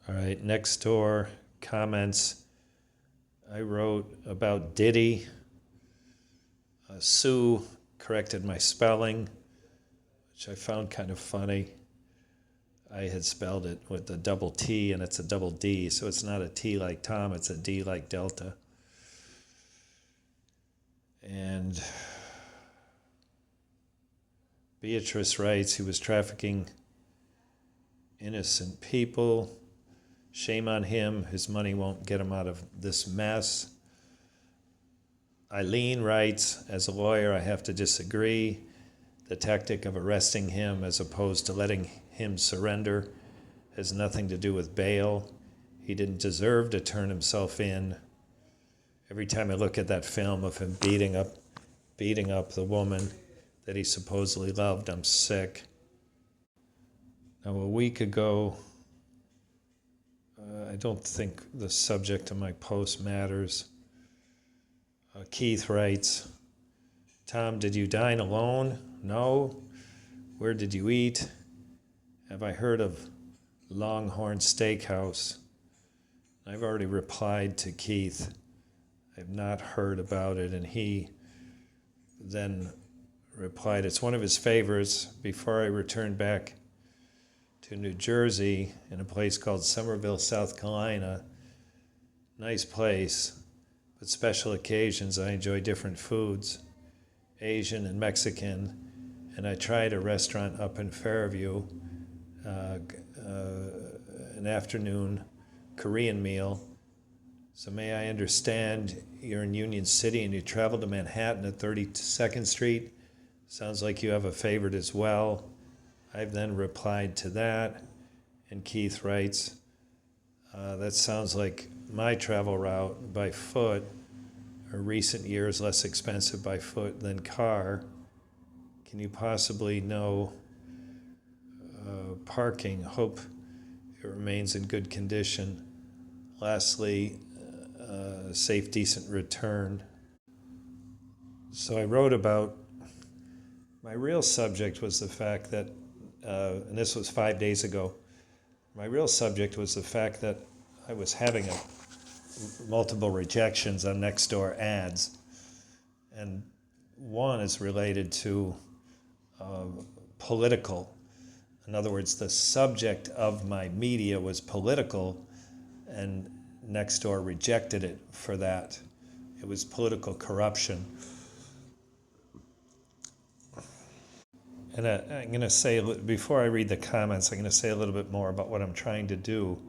All right, next door comments. I wrote about Diddy. Sue corrected my spelling, which I found kind of funny. I had spelled it with a double T and it's a double D, so it's not a T like Tom, it's a D like Delta. And Beatrice writes, he was trafficking innocent people. Shame on him. His money won't get him out of this mess. Eileen writes, as a lawyer, I have to disagree. The tactic of arresting him as opposed to letting him surrender has nothing to do with bail. He didn't deserve to turn himself in. Every time I look at that film of him beating up the woman that he supposedly loved, I'm sick. Now, a week ago, I don't think the subject of my post matters. Keith writes, Tom, did you dine alone? No. Where did you eat? Have I heard of Longhorn Steakhouse? I've already replied to Keith. I've not heard about it, and he then replied, it's one of his favorites. Before I returned back to New Jersey in a place called Somerville, South Carolina. Nice place, but special occasions I enjoy different foods, Asian and Mexican, and I tried a restaurant up in Fairview, an afternoon Korean meal. So may I understand you're in Union City and you travel to Manhattan at 32nd Street? Sounds like you have a favorite as well. I've then replied to that, and Keith writes, that sounds like my travel route by foot, or recent years less expensive by foot than car. Can you possibly know parking? Hope it remains in good condition. Lastly, safe, decent return. So I wrote about, my real subject was the fact that and this was 5 days ago. My real subject was the fact that I was having multiple rejections on Nextdoor ads, and one is related to political. In other words, the subject of my media was political, and Nextdoor rejected it for that. It was political corruption. And I'm going to say, before I read the comments, I'm going to say a little bit more about what I'm trying to do.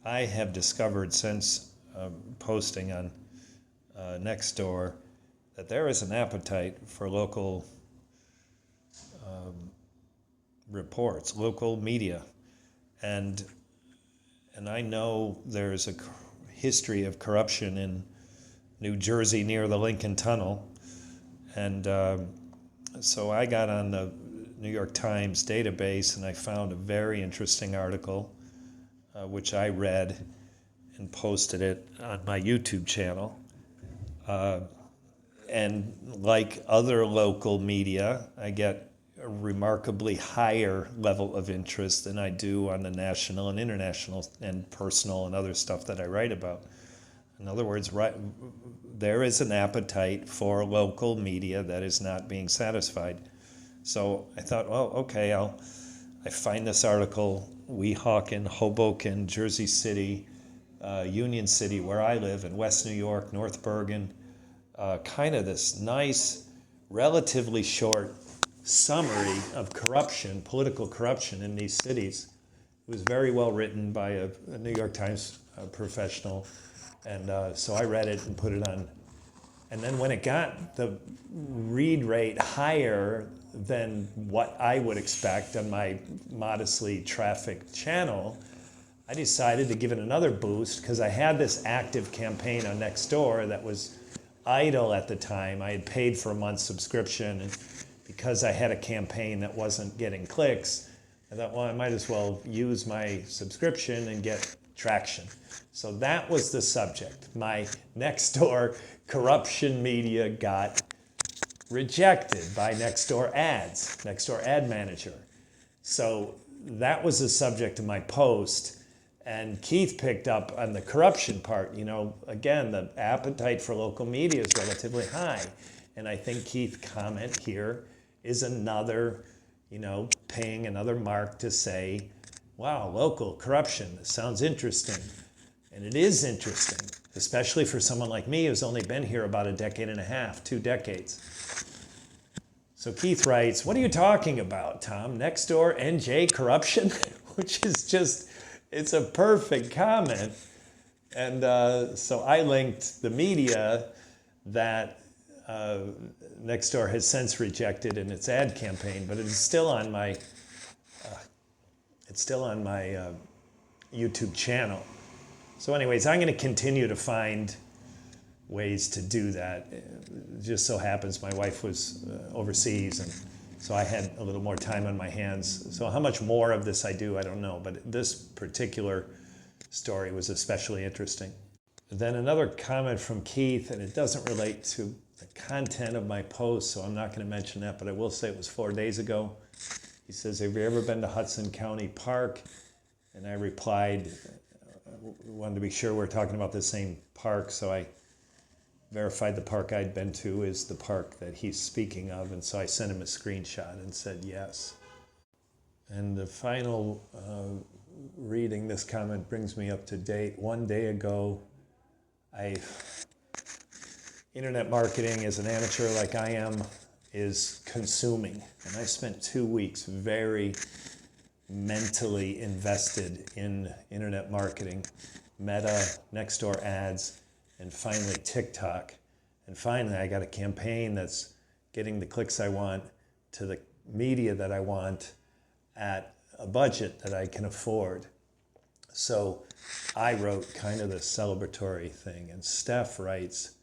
I have discovered since posting on Nextdoor that there is an appetite for local reports, local media. And I know there's a history of corruption in New Jersey near the Lincoln Tunnel. And so I got on the New York Times database and I found a very interesting article, which I read and posted it on my YouTube channel. And like other local media, I get a remarkably higher level of interest than I do on the national and international and personal and other stuff that I write about. In other words, there is an appetite for local media that is not being satisfied. So I thought, well, okay, I find this article, Weehawken, Hoboken, Jersey City, Union City, where I live, in West New York, North Bergen, kind of this nice, relatively short summary of corruption, political corruption in these cities. It was very well written by a New York Times professional, and so I read it and put it on. And then when it got the read rate higher than what I would expect on my modestly trafficked channel, I decided to give it another boost because I had this active campaign on Nextdoor that was idle at the time. I had paid for a month's subscription, and because I had a campaign that wasn't getting clicks, I thought, well, I might as well use my subscription and get traction. So that was the subject. My Nextdoor corruption media got rejected by Nextdoor ads, Nextdoor ad manager. So that was the subject of my post. And Keith picked up on the corruption part. Again, the appetite for local media is relatively high. And I think Keith's comment here is another, paying another mark to say, wow, local corruption, this sounds interesting. And it is interesting, especially for someone like me who's only been here about a decade and a half, 2 decades. So Keith writes, what are you talking about, Tom? Nextdoor, NJ, corruption? Which is just, it's a perfect comment. And so I linked the media that Nextdoor has since rejected in its ad campaign, but it's still on my YouTube channel. So anyways, I'm going to continue to find ways to do that. It just so happens my wife was overseas, and so I had a little more time on my hands. So how much more of this I do, I don't know, but this particular story was especially interesting. Then another comment from Keith, and it doesn't relate to the content of my post, so I'm not going to mention that, but I will say it was 4 days ago. He says, have you ever been to Hudson County Park? And I replied, wanted to be sure we're talking about the same park, so I verified the park I'd been to is the park that he's speaking of, and so I sent him a screenshot and said yes. And the final reading this comment brings me up to date. 1 day ago, internet marketing as an amateur like I am is consuming, and I spent 2 weeks very mentally invested in internet marketing, Meta, Nextdoor ads, and finally TikTok. And finally I got a campaign that's getting the clicks I want to the media that I want at a budget that I can afford. So I wrote kind of the celebratory thing, and Steph writes,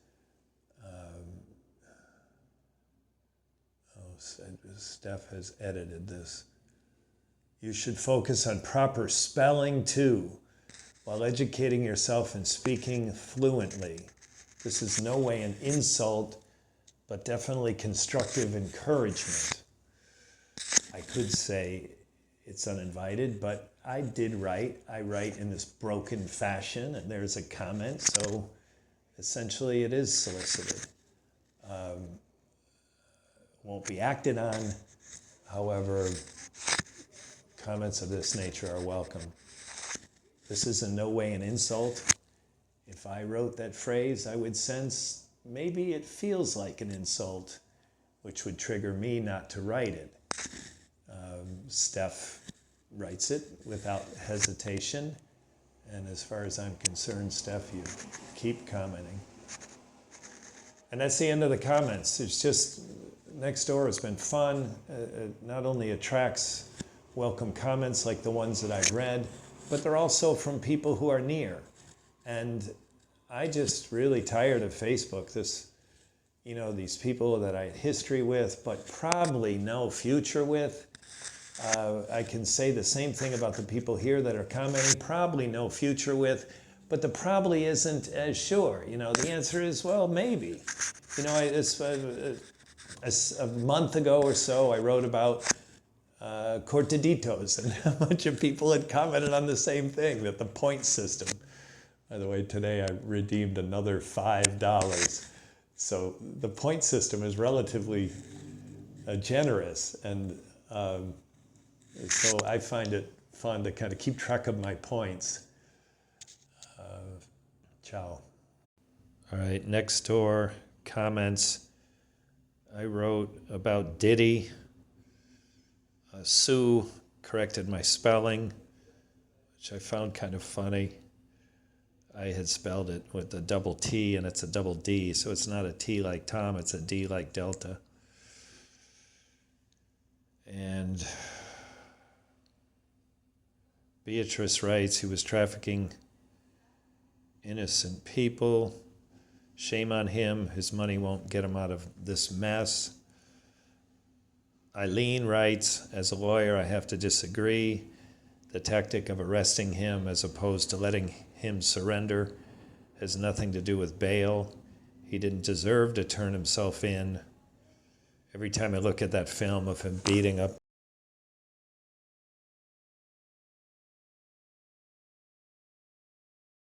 Steph has edited this. You should focus on proper spelling too, while educating yourself and speaking fluently. This is no way an insult, but definitely constructive encouragement. I could say it's uninvited, but I did write. I write in this broken fashion, and there's a comment, so essentially it is solicited. Won't be acted on. However, comments of this nature are welcome. This is in no way an insult. If I wrote that phrase, I would sense maybe it feels like an insult, which would trigger me not to write it. Steph writes it without hesitation, and as far as I'm concerned, Steph, you keep commenting. And that's the end of the comments. It's just, Nextdoor has been fun. It not only attracts welcome comments like the ones that I've read, but they're also from people who are near. And I just really tired of Facebook. These people that I had history with, but probably no future with. I can say the same thing about the people here that are commenting, probably no future with, but the probably isn't as sure. The answer is, well, maybe. A month ago or so, I wrote about cortaditos, and a bunch of people had commented on the same thing, that the point system. By the way, today I redeemed another $5. So the point system is relatively generous, and so I find it fun to kind of keep track of my points. Ciao. All right, Nextdoor comments. I wrote about Diddy. Sue corrected my spelling, which I found kind of funny. I had spelled it with a double T, and it's a double D, so it's not a T like Tom, it's a D like Delta. And Beatrice writes, he was trafficking innocent people. Shame on him. His money won't get him out of this mess. Eileen writes, as a lawyer, I have to disagree. The tactic of arresting him as opposed to letting him surrender has nothing to do with bail. He didn't deserve to turn himself in. Every time I look at that film of him beating up